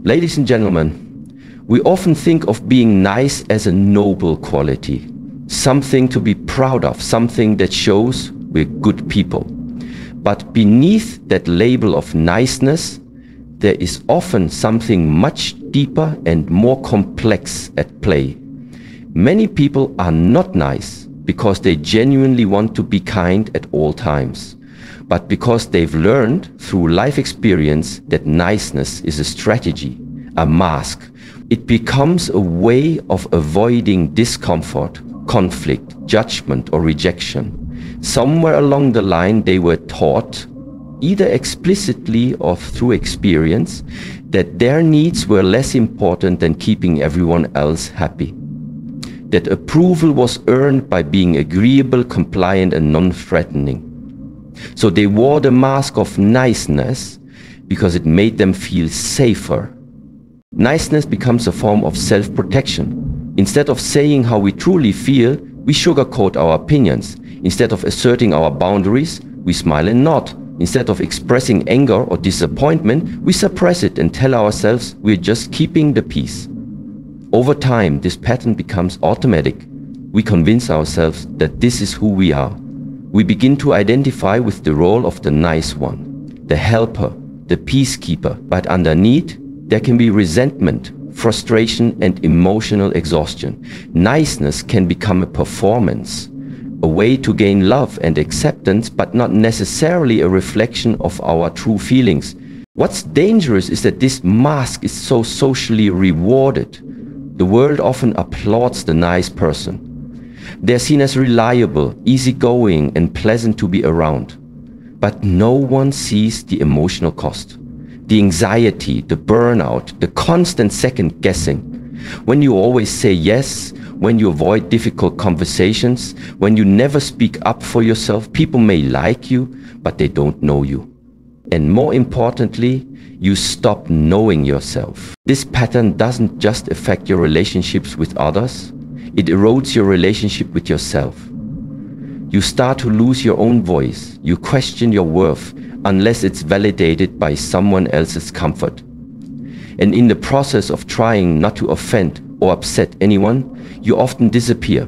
Ladies and gentlemen, we often think of being nice as a noble quality, something to be proud of, something that shows we're good people. But beneath that label of niceness, there is often something much deeper and more complex at play. Many people are not nice because they genuinely want to be kind at all times, but because they've learned through life experience that niceness is a strategy, a mask. It becomes a way of avoiding discomfort, conflict, judgment, or rejection. Somewhere along the line, they were taught, either explicitly or through experience, that their needs were less important than keeping everyone else happy. That approval was earned by being agreeable, compliant, and non-threatening. So they wore the mask of niceness because it made them feel safer. Niceness becomes a form of self-protection. Instead of saying how we truly feel, we sugarcoat our opinions. Instead of asserting our boundaries, we smile and nod. Instead of expressing anger or disappointment, we suppress it and tell ourselves we're just keeping the peace. Over time, this pattern becomes automatic. We convince ourselves that this is who we are. We begin to identify with the role of the nice one, the helper, the peacekeeper, but underneath, there can be resentment, frustration, and emotional exhaustion. Niceness can become a performance, a way to gain love and acceptance, but not necessarily a reflection of our true feelings. What's dangerous is that this mask is so socially rewarded. The world often applauds the nice person. They're seen as reliable, easygoing, and pleasant to be around. But no one sees the emotional cost, the anxiety, the burnout, the constant second guessing. When you always say yes, when you avoid difficult conversations, when you never speak up for yourself, people may like you, but they don't know you. And more importantly, you stop knowing yourself. This pattern doesn't just affect your relationships with others, it erodes your relationship with yourself. You start to lose your own voice. You question your worth unless it's validated by someone else's comfort. And in the process of trying not to offend or upset anyone, you often disappear.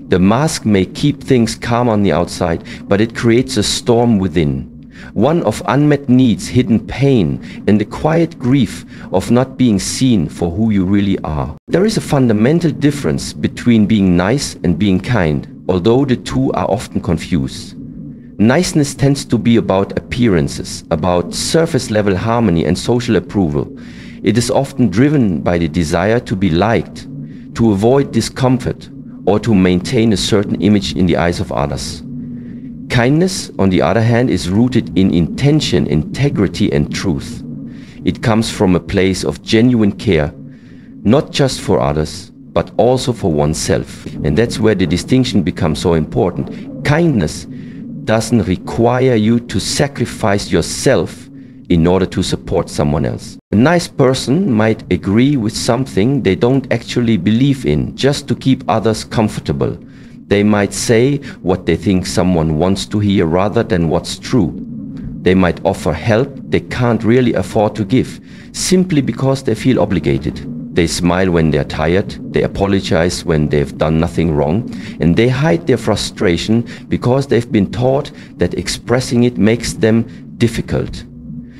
The mask may keep things calm on the outside, but it creates a storm within. One of unmet needs, hidden pain, and the quiet grief of not being seen for who you really are. There is a fundamental difference between being nice and being kind, although the two are often confused. Niceness tends to be about appearances, about surface-level harmony and social approval. It is often driven by the desire to be liked, to avoid discomfort, or to maintain a certain image in the eyes of others. Kindness, on the other hand, is rooted in intention, integrity, and truth. It comes from a place of genuine care, not just for others, but also for oneself. And that's where the distinction becomes so important. Kindness doesn't require you to sacrifice yourself in order to support someone else. A nice person might agree with something they don't actually believe in, just to keep others comfortable. They might say what they think someone wants to hear rather than what's true. They might offer help they can't really afford to give, simply because they feel obligated. They smile when they're tired, they apologize when they've done nothing wrong, and they hide their frustration because they've been taught that expressing it makes them difficult.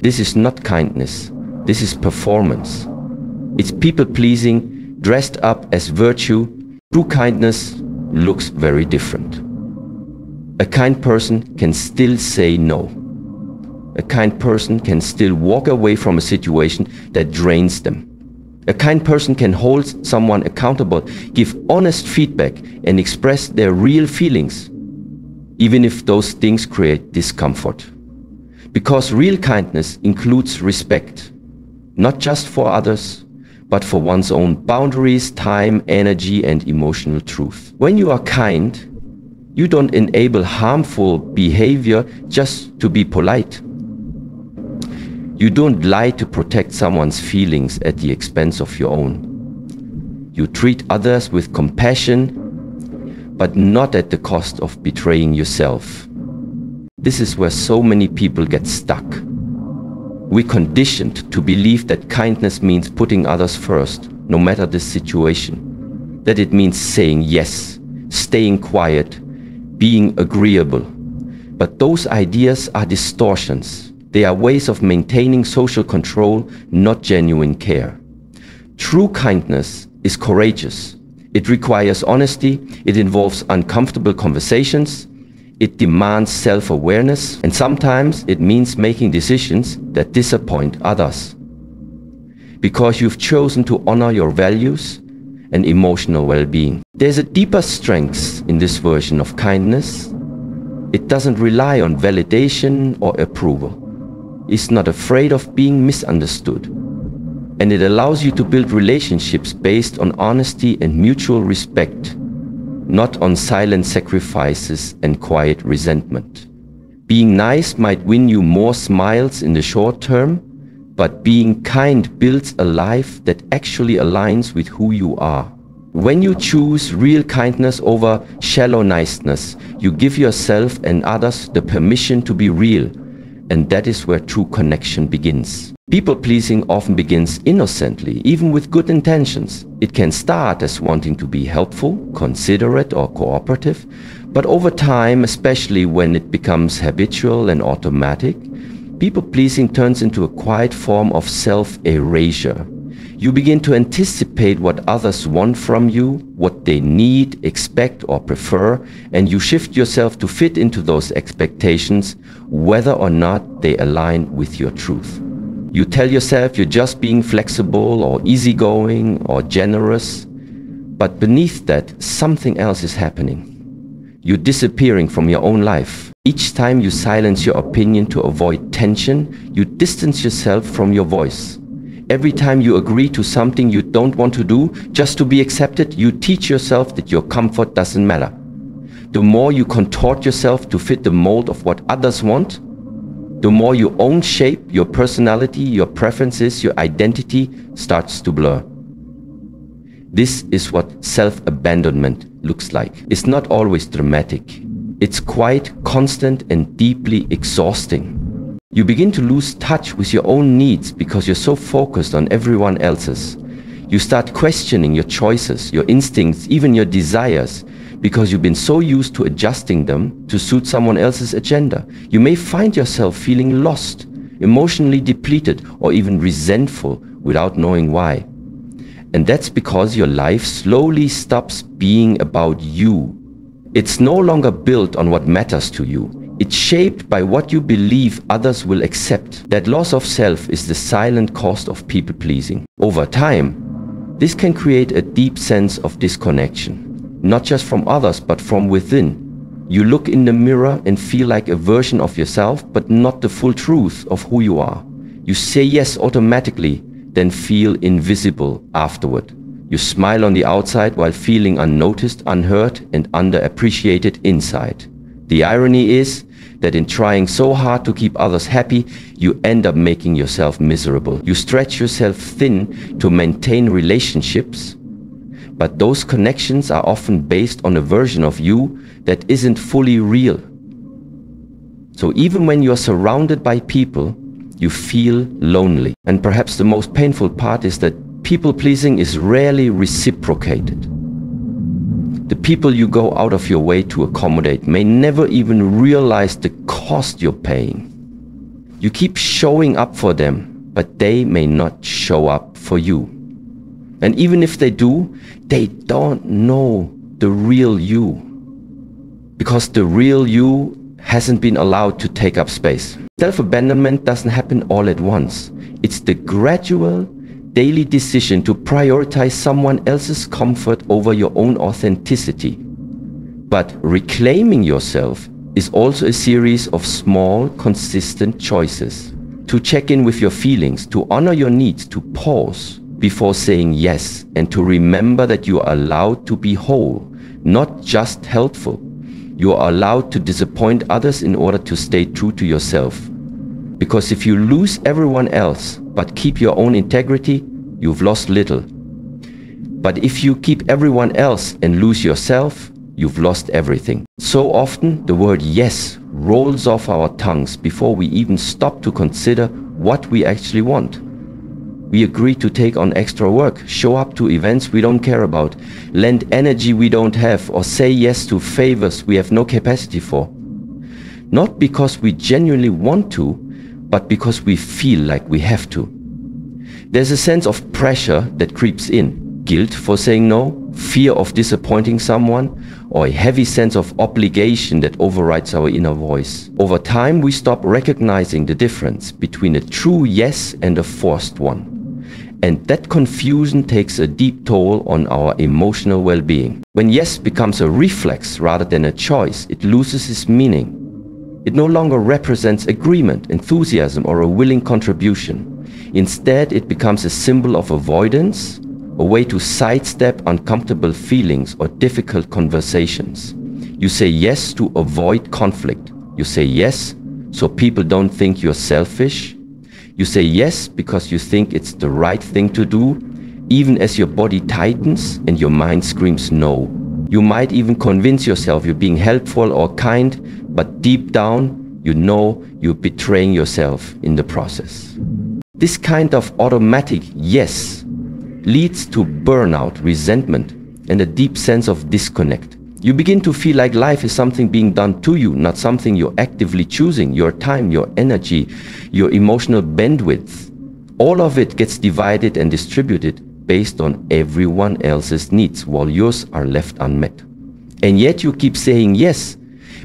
This is not kindness, this is performance. It's people-pleasing, dressed up as virtue. True kindness looks very different. A kind person can still say no. A kind person can still walk away from a situation that drains them. A kind person can hold someone accountable, give honest feedback, and express their real feelings, even if those things create discomfort. Because real kindness includes respect, not just for others, but for one's own boundaries, time, energy, and emotional truth. When you are kind, you don't enable harmful behavior just to be polite. You don't lie to protect someone's feelings at the expense of your own. You treat others with compassion, but not at the cost of betraying yourself. This is where so many people get stuck. We're conditioned to believe that kindness means putting others first, no matter the situation. That it means saying yes, staying quiet, being agreeable. But those ideas are distortions. They are ways of maintaining social control, not genuine care. True kindness is courageous. It requires honesty, it involves uncomfortable conversations, it demands self-awareness, and sometimes it means making decisions that disappoint others. Because you've chosen to honor your values and emotional well-being. There's a deeper strength in this version of kindness. It doesn't rely on validation or approval. It's not afraid of being misunderstood. And it allows you to build relationships based on honesty and mutual respect, not on silent sacrifices and quiet resentment. Being nice might win you more smiles in the short term, but being kind builds a life that actually aligns with who you are. When you choose real kindness over shallow niceness, you give yourself and others the permission to be real, and that is where true connection begins. People-pleasing often begins innocently, even with good intentions. It can start as wanting to be helpful, considerate, or cooperative, but over time, especially when it becomes habitual and automatic, people-pleasing turns into a quiet form of self-erasure. You begin to anticipate what others want from you, what they need, expect, or prefer, and you shift yourself to fit into those expectations, whether or not they align with your truth. You tell yourself you're just being flexible or easygoing or generous, but beneath that, something else is happening. You're disappearing from your own life. Each time you silence your opinion to avoid tension, you distance yourself from your voice. Every time you agree to something you don't want to do just to be accepted, you teach yourself that your comfort doesn't matter. The more you contort yourself to fit the mold of what others want, the more your own shape, your personality, your preferences, your identity starts to blur. This is what self-abandonment looks like. It's not always dramatic. It's quite constant and deeply exhausting. You begin to lose touch with your own needs because you're so focused on everyone else's. You start questioning your choices, your instincts, even your desires, because you've been so used to adjusting them to suit someone else's agenda. You may find yourself feeling lost, emotionally depleted, or even resentful without knowing why. And that's because your life slowly stops being about you. It's no longer built on what matters to you. It's shaped by what you believe others will accept. That loss of self is the silent cost of people-pleasing. Over time, this can create a deep sense of disconnection, not just from others, but from within. You look in the mirror and feel like a version of yourself, but not the full truth of who you are. You say yes automatically, then feel invisible afterward. You smile on the outside while feeling unnoticed, unheard, and underappreciated inside. The irony is that in trying so hard to keep others happy, you end up making yourself miserable. You stretch yourself thin to maintain relationships, but those connections are often based on a version of you that isn't fully real. So even when you are surrounded by people, you feel lonely. And perhaps the most painful part is that people-pleasing is rarely reciprocated. The people you go out of your way to accommodate may never even realize the cost you're paying. You keep showing up for them, but they may not show up for you. And even if they do, they don't know the real you, because the real you hasn't been allowed to take up space. Self-abandonment doesn't happen all at once. It's the gradual, daily decision to prioritize someone else's comfort over your own authenticity. But reclaiming yourself is also a series of small, consistent choices. To check in with your feelings, to honor your needs, to pause before saying yes, and to remember that you are allowed to be whole, not just helpful. You are allowed to disappoint others in order to stay true to yourself. Because if you lose everyone else but keep your own integrity, you've lost little. But if you keep everyone else and lose yourself, you've lost everything. So often the word yes rolls off our tongues before we even stop to consider what we actually want. We agree to take on extra work, show up to events we don't care about, lend energy we don't have, or say yes to favors we have no capacity for. Not because we genuinely want to, but because we feel like we have to. There's a sense of pressure that creeps in. Guilt for saying no, fear of disappointing someone, or a heavy sense of obligation that overrides our inner voice. Over time, we stop recognizing the difference between a true yes and a forced one. And that confusion takes a deep toll on our emotional well-being. When yes becomes a reflex rather than a choice, it loses its meaning. It no longer represents agreement, enthusiasm, or a willing contribution. Instead, it becomes a symbol of avoidance, a way to sidestep uncomfortable feelings or difficult conversations. You say yes to avoid conflict. You say yes so people don't think you're selfish. You say yes because you think it's the right thing to do, even as your body tightens and your mind screams no. You might even convince yourself you're being helpful or kind, but deep down, you know you're betraying yourself in the process. This kind of automatic yes leads to burnout, resentment, and a deep sense of disconnect. You begin to feel like life is something being done to you, not something you're actively choosing. Your time, your energy, your emotional bandwidth, all of it gets divided and distributed based on everyone else's needs, while yours are left unmet. And yet you keep saying yes,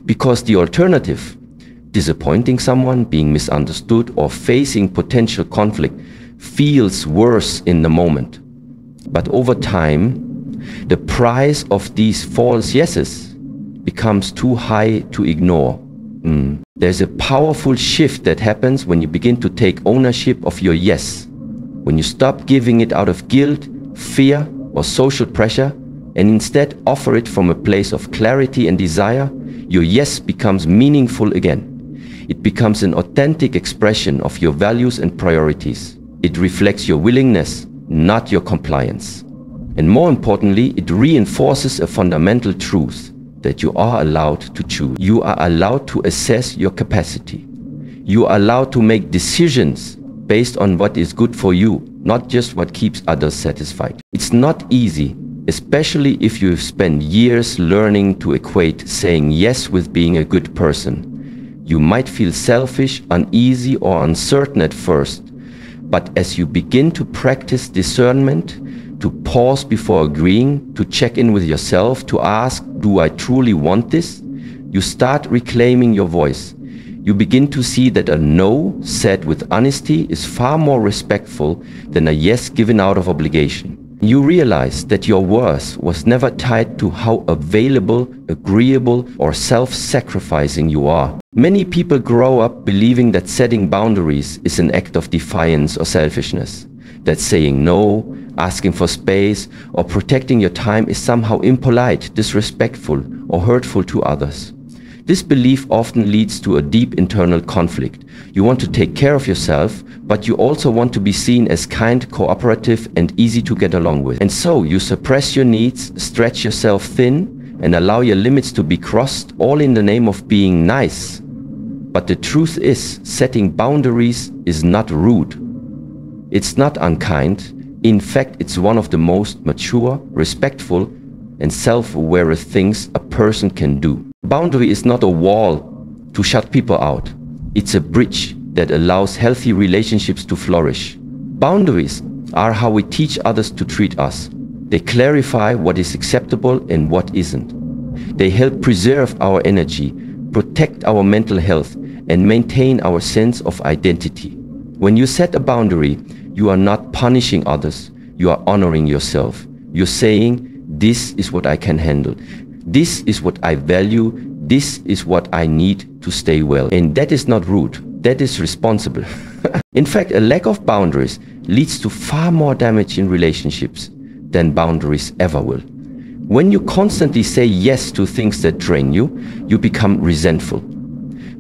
because the alternative, disappointing someone, being misunderstood, or facing potential conflict, feels worse in the moment. But over time, the price of these false yeses becomes too high to ignore. There's a powerful shift that happens when you begin to take ownership of your yes. When you stop giving it out of guilt, fear, or social pressure, and instead offer it from a place of clarity and desire, your yes becomes meaningful again. It becomes an authentic expression of your values and priorities. It reflects your willingness, not your compliance. And more importantly, it reinforces a fundamental truth that you are allowed to choose. You are allowed to assess your capacity. You are allowed to make decisions based on what is good for you, not just what keeps others satisfied. It's not easy, especially if you've spent years learning to equate saying yes with being a good person. You might feel selfish, uneasy, or uncertain at first, but as you begin to practice discernment, to pause before agreeing, to check in with yourself, to ask, do I truly want this? You start reclaiming your voice. You begin to see that a no said with honesty is far more respectful than a yes given out of obligation. You realize that your worth was never tied to how available, agreeable, or self-sacrificing you are. Many people grow up believing that setting boundaries is an act of defiance or selfishness, that saying no, asking for space, or protecting your time is somehow impolite, disrespectful, or hurtful to others. This belief often leads to a deep internal conflict. You want to take care of yourself, but you also want to be seen as kind, cooperative, and easy to get along with. And so you suppress your needs, stretch yourself thin, and allow your limits to be crossed, all in the name of being nice. But the truth is, setting boundaries is not rude. It's not unkind. In fact, it's one of the most mature, respectful, and self-aware things a person can do. Boundary is not a wall to shut people out. It's a bridge that allows healthy relationships to flourish. Boundaries are how we teach others to treat us. They clarify what is acceptable and what isn't. They help preserve our energy, protect our mental health, and maintain our sense of identity. When you set a boundary, you are not punishing others, you are honoring yourself. You're saying, this is what I can handle. This is what I value. This is what I need to stay well. And that is not rude. That is responsible. In fact, a lack of boundaries leads to far more damage in relationships than boundaries ever will. When you constantly say yes to things that drain you, you become resentful.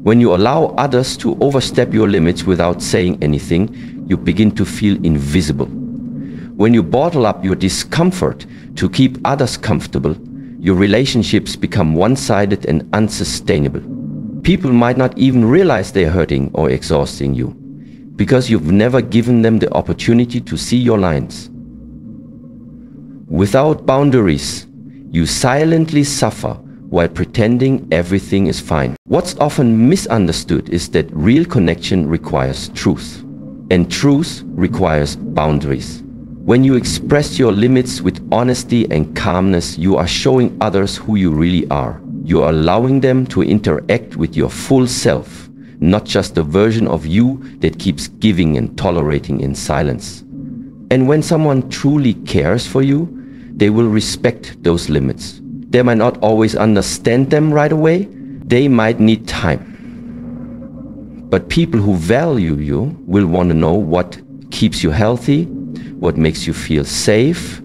When you allow others to overstep your limits without saying anything, you begin to feel invisible. When you bottle up your discomfort to keep others comfortable, your relationships become one-sided and unsustainable. People might not even realize they're hurting or exhausting you. because you've never given them the opportunity to see your lines. Without boundaries, you silently suffer while pretending everything is fine. What's often misunderstood is that real connection requires truth, and truth requires boundaries. When you express your limits with honesty and calmness, you are showing others who you really are. You are allowing them to interact with your full self, not just a version of you that keeps giving and tolerating in silence. And when someone truly cares for you, they will respect those limits. They might not always understand them right away. They might need time. But people who value you will want to know what keeps you healthy, what makes you feel safe,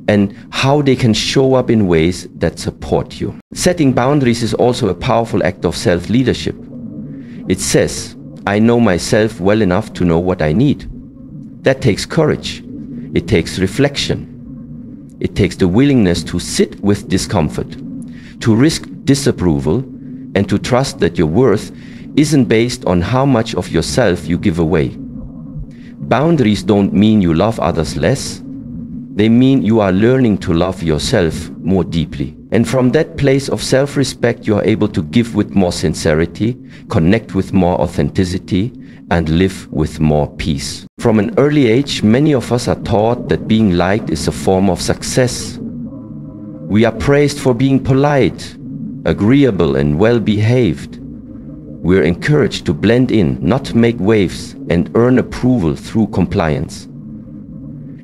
and how they can show up in ways that support you. Setting boundaries is also a powerful act of self-leadership. It says, I know myself well enough to know what I need. That takes courage. It takes reflection. It takes the willingness to sit with discomfort, to risk disapproval, and to trust that your worth isn't based on how much of yourself you give away. Boundaries don't mean you love others less. They mean you are learning to love yourself more deeply. And from that place of self-respect, you are able to give with more sincerity, connect with more authenticity, and live with more peace. From an early age, many of us are taught that being liked is a form of success. We are praised for being polite, agreeable, and well-behaved. We're encouraged to blend in, not make waves, and earn approval through compliance.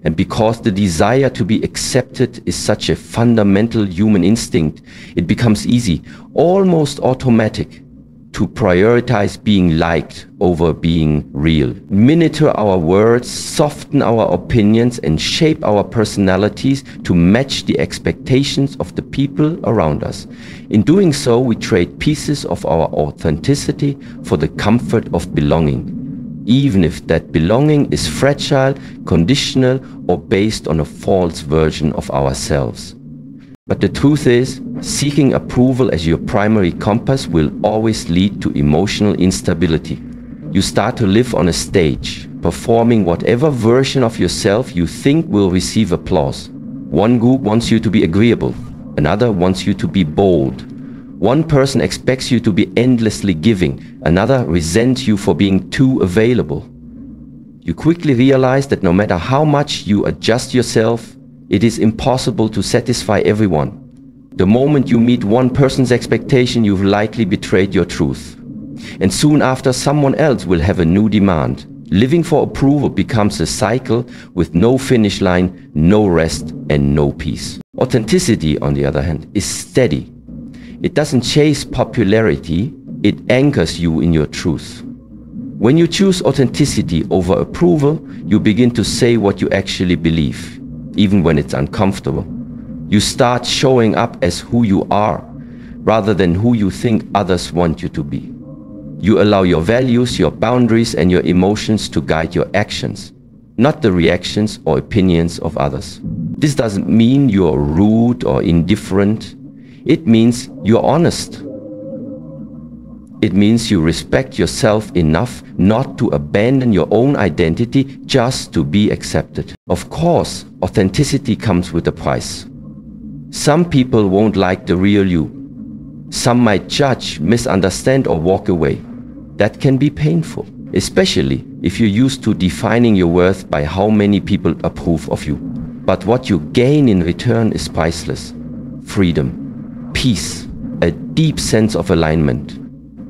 And because the desire to be accepted is such a fundamental human instinct, it becomes easy, almost automatic, to prioritize being liked over being real. Miniature our words, soften our opinions, and shape our personalities to match the expectations of the people around us. In doing so, we trade pieces of our authenticity for the comfort of belonging, even if that belonging is fragile, conditional, or based on a false version of ourselves. But the truth is, seeking approval as your primary compass will always lead to emotional instability. You start to live on a stage, performing whatever version of yourself you think will receive applause. One group wants you to be agreeable, another wants you to be bold. One person expects you to be endlessly giving, another resents you for being too available. You quickly realize that no matter how much you adjust yourself, it is impossible to satisfy everyone. The moment you meet one person's expectation, you've likely betrayed your truth. And soon after, someone else will have a new demand. Living for approval becomes a cycle with no finish line, no rest, and no peace. Authenticity, on the other hand, is steady. It doesn't chase popularity, it anchors you in your truth. When you choose authenticity over approval, you begin to say what you actually believe, even when it's uncomfortable. You start showing up as who you are, rather than who you think others want you to be. You allow your values, your boundaries, and your emotions to guide your actions, not the reactions or opinions of others. This doesn't mean you're rude or indifferent. It means you're honest. It means you respect yourself enough not to abandon your own identity just to be accepted. Of course, authenticity comes with a price. Some people won't like the real you. Some might judge, misunderstand, or walk away. That can be painful, especially if you're used to defining your worth by how many people approve of you. But what you gain in return is priceless. Freedom, peace, a deep sense of alignment,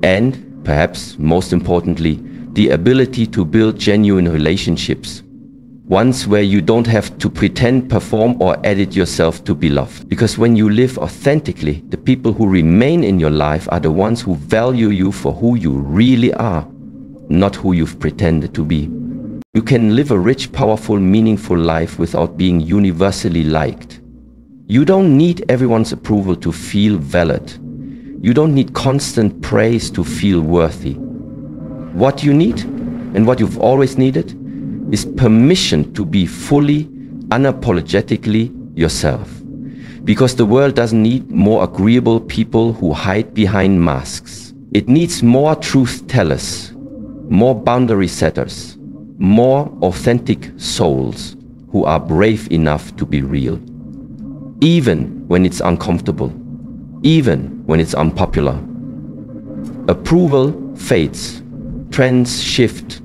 and, perhaps most importantly, the ability to build genuine relationships. Ones where you don't have to pretend, perform, or edit yourself to be loved. Because when you live authentically, the people who remain in your life are the ones who value you for who you really are, not who you've pretended to be. You can live a rich, powerful, meaningful life without being universally liked. You don't need everyone's approval to feel valid. You don't need constant praise to feel worthy. What you need, and what you've always needed, is permission to be fully, unapologetically yourself. Because the world doesn't need more agreeable people who hide behind masks. It needs more truth tellers, more boundary setters, more authentic souls who are brave enough to be real. Even when it's uncomfortable, even when it's unpopular. Approval fades, trends shift,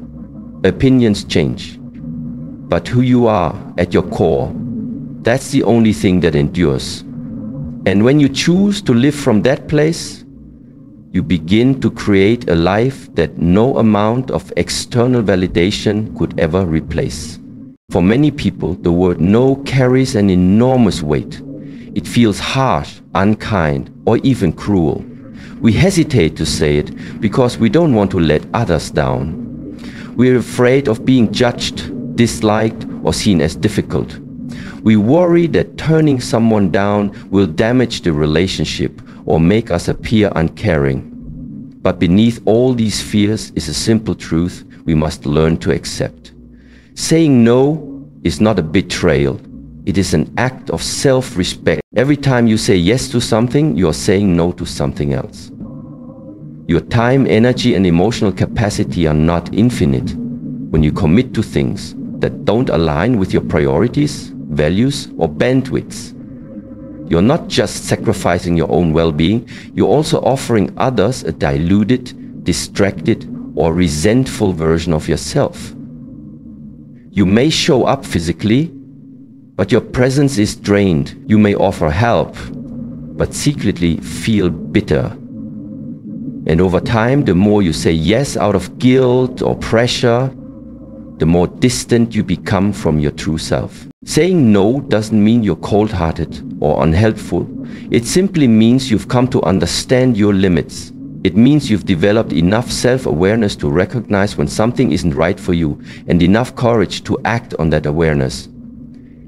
opinions change. But who you are at your core, that's the only thing that endures. And when you choose to live from that place, you begin to create a life that no amount of external validation could ever replace. For many people, the word no carries an enormous weight. It feels harsh, unkind, or even cruel. We hesitate to say it because we don't want to let others down. We're afraid of being judged, disliked, or seen as difficult. We worry that turning someone down will damage the relationship or make us appear uncaring. But beneath all these fears is a simple truth we must learn to accept. Saying no is not a betrayal. It is an act of self-respect. Every time you say yes to something, you are saying no to something else. Your time, energy, and emotional capacity are not infinite. When you commit to things that don't align with your priorities, values, or bandwidths, you're not just sacrificing your own well-being, you're also offering others a diluted, distracted, or resentful version of yourself. You may show up physically, but your presence is drained. You may offer help, but secretly feel bitter. And over time, the more you say yes out of guilt or pressure, the more distant you become from your true self. Saying no doesn't mean you're cold-hearted or unhelpful. It simply means you've come to understand your limits. It means you've developed enough self-awareness to recognize when something isn't right for you and enough courage to act on that awareness.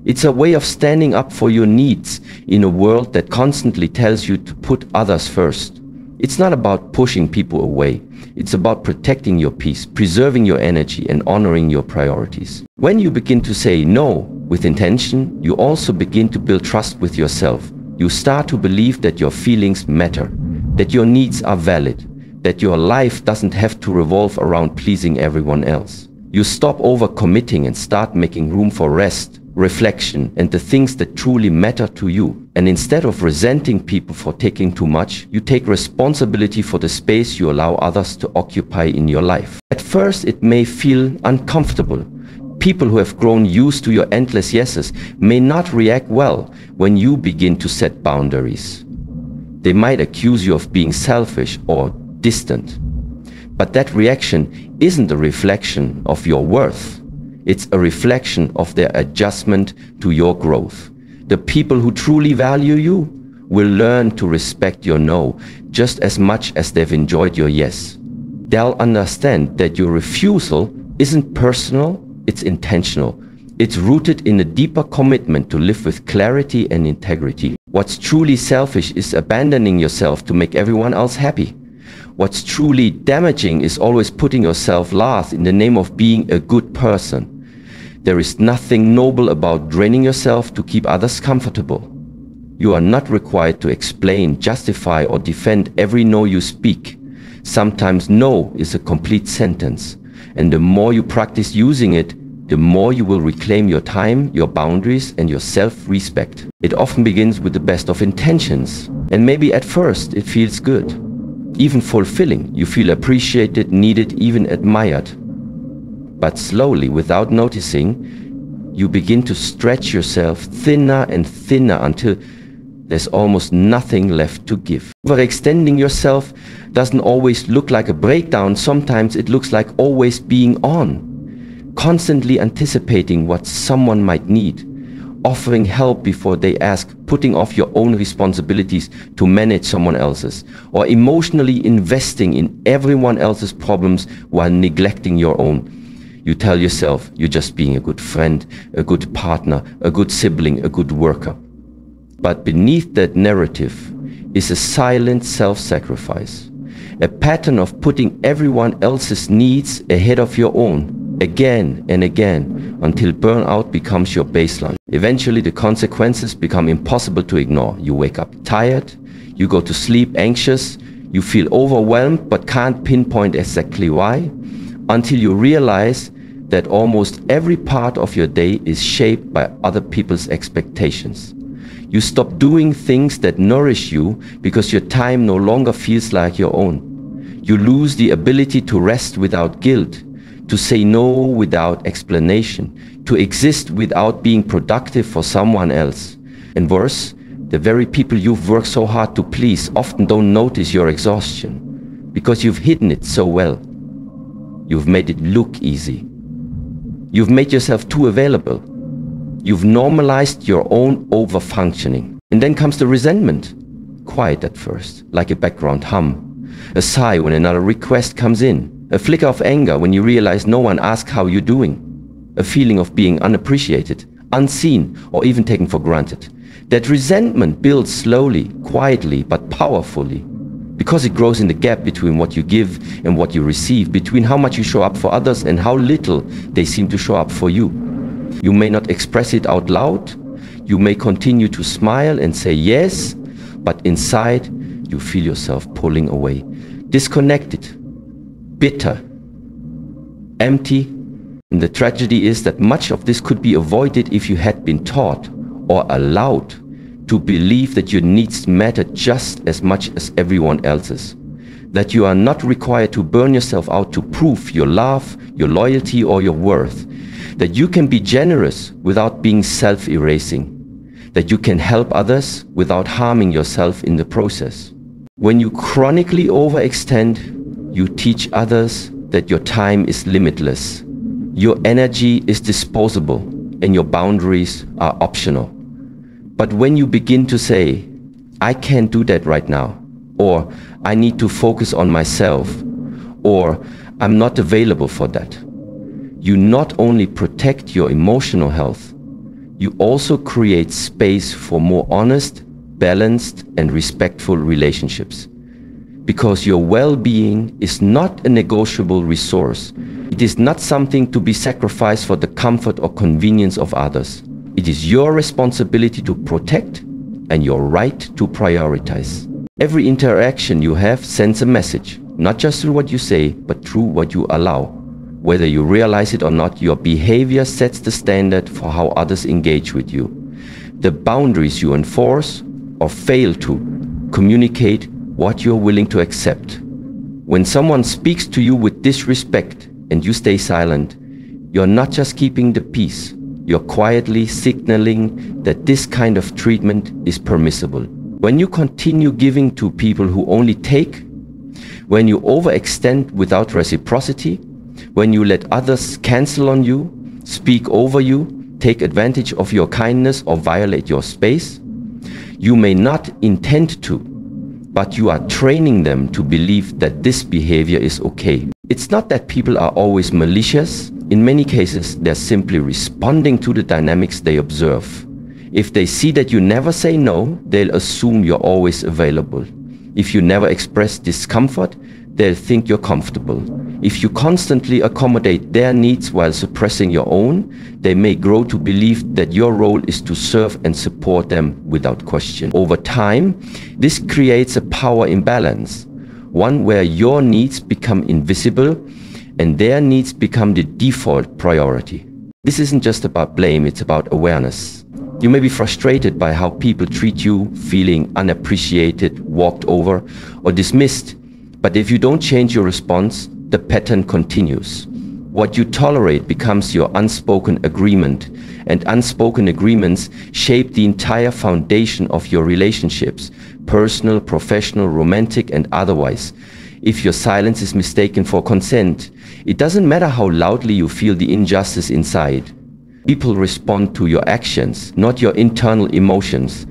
It's a way of standing up for your needs in a world that constantly tells you to put others first. It's not about pushing people away. It's about protecting your peace, preserving your energy, and honoring your priorities. When you begin to say no with intention, you also begin to build trust with yourself. You start to believe that your feelings matter, that your needs are valid, that your life doesn't have to revolve around pleasing everyone else. You stop overcommitting and start making room for rest, reflection, and the things that truly matter to you. And instead of resenting people for taking too much, you take responsibility for the space you allow others to occupy in your life. At first, it may feel uncomfortable. People who have grown used to your endless yeses may not react well when you begin to set boundaries. They might accuse you of being selfish or distant. But that reaction isn't a reflection of your worth. It's a reflection of their adjustment to your growth. The people who truly value you will learn to respect your no just as much as they've enjoyed your yes. They'll understand that your refusal isn't personal, it's intentional. It's rooted in a deeper commitment to live with clarity and integrity. What's truly selfish is abandoning yourself to make everyone else happy. What's truly damaging is always putting yourself last in the name of being a good person. There is nothing noble about draining yourself to keep others comfortable. You are not required to explain, justify, or defend every no you speak. Sometimes no is a complete sentence, and the more you practice using it, the more you will reclaim your time, your boundaries, and your self-respect. It often begins with the best of intentions, and maybe at first it feels good, even fulfilling. You feel appreciated, needed, even admired. But slowly, without noticing, you begin to stretch yourself thinner and thinner until there's almost nothing left to give. Overextending yourself doesn't always look like a breakdown. Sometimes it looks like always being on, constantly anticipating what someone might need, offering help before they ask, putting off your own responsibilities to manage someone else's, or emotionally investing in everyone else's problems while neglecting your own. You tell yourself you're just being a good friend, a good partner, a good sibling, a good worker. But beneath that narrative is a silent self-sacrifice, a pattern of putting everyone else's needs ahead of your own, again and again, until burnout becomes your baseline. Eventually, the consequences become impossible to ignore. You wake up tired, you go to sleep anxious, you feel overwhelmed but can't pinpoint exactly why. until you realize that almost every part of your day is shaped by other people's expectations. You stop doing things that nourish you because your time no longer feels like your own. You lose the ability to rest without guilt, to say no without explanation, to exist without being productive for someone else. And worse, the very people you've worked so hard to please often don't notice your exhaustion because you've hidden it so well. You've made it look easy. You've made yourself too available. You've normalized your own over-functioning. And then comes the resentment. Quiet at first, like a background hum. A sigh when another request comes in. A flicker of anger when you realize no one asks how you're doing. A feeling of being unappreciated, unseen, or even taken for granted. That resentment builds slowly, quietly, but powerfully. Because it grows in the gap between what you give and what you receive, between how much you show up for others and how little they seem to show up for you. You may not express it out loud. You may continue to smile and say yes, but inside you feel yourself pulling away. Disconnected, bitter, empty. And the tragedy is that much of this could be avoided if you had been taught or allowed to believe that your needs matter just as much as everyone else's. That you are not required to burn yourself out to prove your love, your loyalty, or your worth. That you can be generous without being self-erasing. That you can help others without harming yourself in the process. When you chronically overextend, you teach others that your time is limitless. Your energy is disposable and your boundaries are optional. But when you begin to say, I can't do that right now, or I need to focus on myself, or I'm not available for that, you not only protect your emotional health, you also create space for more honest, balanced, and respectful relationships. Because your well-being is not a negotiable resource. It is not something to be sacrificed for the comfort or convenience of others. It is your responsibility to protect and your right to prioritize. Every interaction you have sends a message, not just through what you say, but through what you allow. Whether you realize it or not, your behavior sets the standard for how others engage with you. The boundaries you enforce or fail to communicate what you're willing to accept. When someone speaks to you with disrespect and you stay silent, you're not just keeping the peace. You're quietly signaling that this kind of treatment is permissible. When you continue giving to people who only take, when you overextend without reciprocity, when you let others cancel on you, speak over you, take advantage of your kindness or violate your space, you may not intend to, but you are training them to believe that this behavior is okay. It's not that people are always malicious. In many cases, they're simply responding to the dynamics they observe. If they see that you never say no, they'll assume you're always available. If you never express discomfort, they'll think you're comfortable. If you constantly accommodate their needs while suppressing your own, they may grow to believe that your role is to serve and support them without question. Over time, this creates a power imbalance, one where your needs become invisible and their needs become the default priority. This isn't just about blame, it's about awareness. You may be frustrated by how people treat you, feeling unappreciated, walked over, or dismissed. But if you don't change your response, the pattern continues. What you tolerate becomes your unspoken agreement, and unspoken agreements shape the entire foundation of your relationships, personal, professional, romantic, and otherwise. If your silence is mistaken for consent, it doesn't matter how loudly you feel the injustice inside. People respond to your actions, not your internal emotions.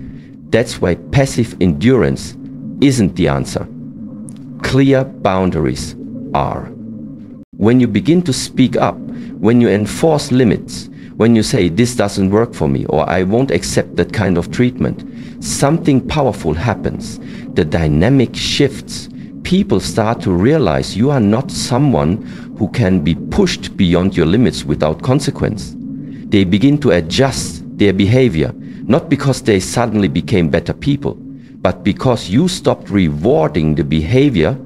That's why passive endurance isn't the answer. Clear boundaries are. When you begin to speak up, when you enforce limits, when you say this doesn't work for me or I won't accept that kind of treatment, something powerful happens. The dynamic shifts. People start to realize you are not someone who can be pushed beyond your limits without consequence. They begin to adjust their behavior, not because they suddenly became better people, but because you stopped rewarding the behavior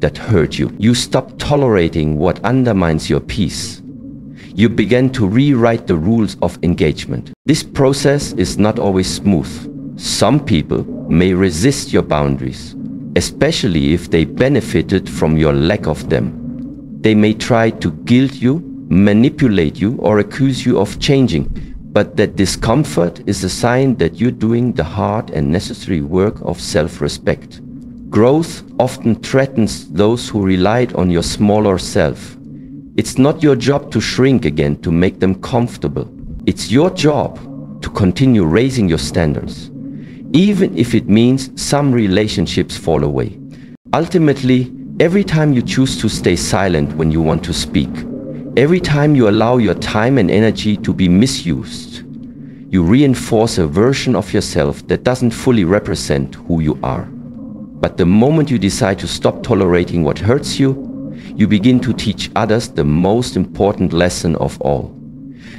that hurt you. You stop tolerating what undermines your peace. You begin to rewrite the rules of engagement. This process is not always smooth. Some people may resist your boundaries, especially if they benefited from your lack of them. They may try to guilt you, manipulate you, or accuse you of changing. But that discomfort is a sign that you're doing the hard and necessary work of self-respect. Growth often threatens those who relied on your smaller self. It's not your job to shrink again to make them comfortable. It's your job to continue raising your standards, even if it means some relationships fall away. Ultimately, every time you choose to stay silent when you want to speak, every time you allow your time and energy to be misused, you reinforce a version of yourself that doesn't fully represent who you are. But the moment you decide to stop tolerating what hurts you, you begin to teach others the most important lesson of all.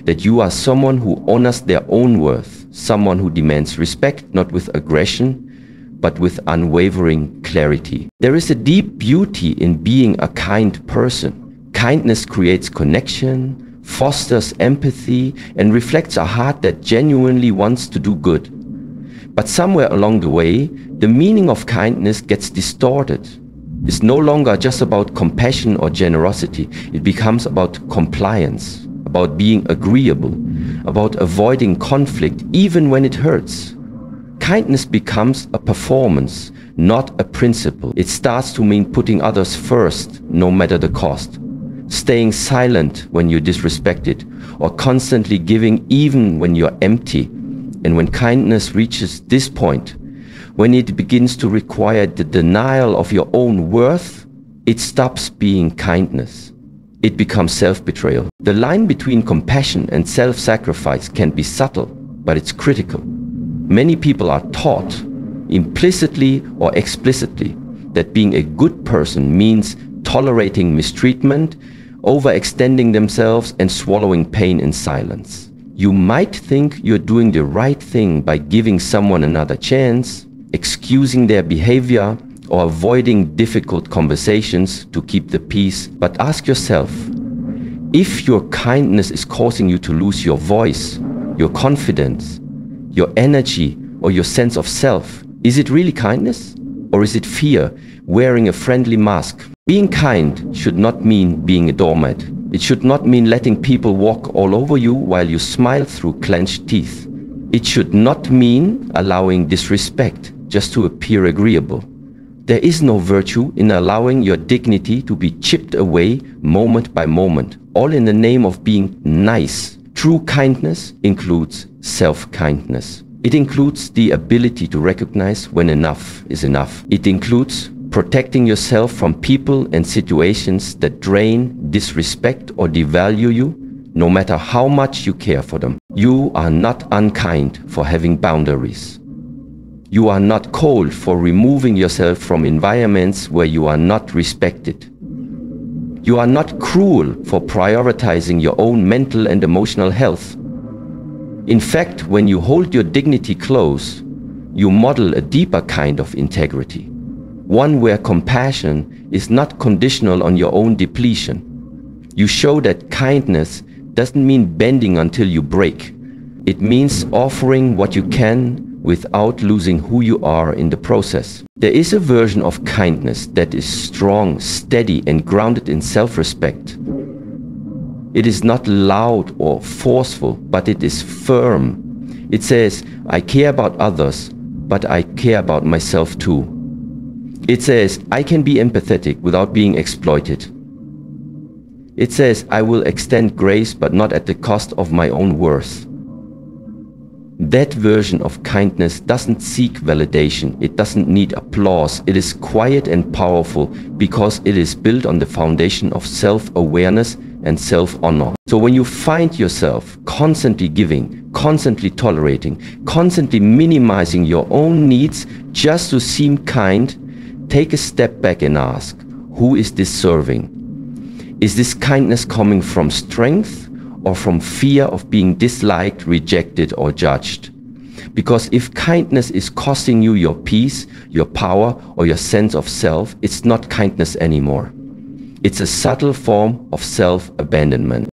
That you are someone who honors their own worth, someone who demands respect not with aggression, but with unwavering clarity. There is a deep beauty in being a kind person. Kindness creates connection, fosters empathy, and reflects a heart that genuinely wants to do good. But somewhere along the way, the meaning of kindness gets distorted. It's no longer just about compassion or generosity. It becomes about compliance, about being agreeable, about avoiding conflict even when it hurts. Kindness becomes a performance, not a principle. It starts to mean putting others first, no matter the cost. Staying silent when you're disrespected, or constantly giving even when you're empty. And when kindness reaches this point, when it begins to require the denial of your own worth, it stops being kindness. It becomes self-betrayal. The line between compassion and self-sacrifice can be subtle, but it's critical. Many people are taught, implicitly or explicitly, that being a good person means tolerating mistreatment, overextending themselves, and swallowing pain in silence. You might think you're doing the right thing by giving someone another chance, excusing their behavior, or avoiding difficult conversations to keep the peace. But ask yourself, if your kindness is causing you to lose your voice, your confidence, your energy, or your sense of self, is it really kindness? Or is it fear, wearing a friendly mask? Being kind should not mean being a doormat. It should not mean letting people walk all over you while you smile through clenched teeth. It should not mean allowing disrespect just to appear agreeable. There is no virtue in allowing your dignity to be chipped away moment by moment, all in the name of being nice. True kindness includes self-kindness. It includes the ability to recognize when enough is enough. It includes protecting yourself from people and situations that drain, disrespect, or devalue you, no matter how much you care for them. You are not unkind for having boundaries. You are not cold for removing yourself from environments where you are not respected. You are not cruel for prioritizing your own mental and emotional health. In fact, when you hold your dignity close, you model a deeper kind of integrity. One where compassion is not conditional on your own depletion. You show that kindness doesn't mean bending until you break. It means offering what you can without losing who you are in the process. There is a version of kindness that is strong, steady, and grounded in self-respect. It is not loud or forceful, but it is firm. It says, I care about others, but I care about myself too. It says, I can be empathetic without being exploited. It says, I will extend grace, but not at the cost of my own worth. That version of kindness doesn't seek validation. It doesn't need applause. It is quiet and powerful because it is built on the foundation of self-awareness and self-honor. So when you find yourself constantly giving, constantly tolerating, constantly minimizing your own needs just to seem kind, take a step back and ask, who is this serving? Is this kindness coming from strength or from fear of being disliked, rejected, or judged? Because if kindness is costing you your peace, your power, or your sense of self, it's not kindness anymore. It's a subtle form of self-abandonment.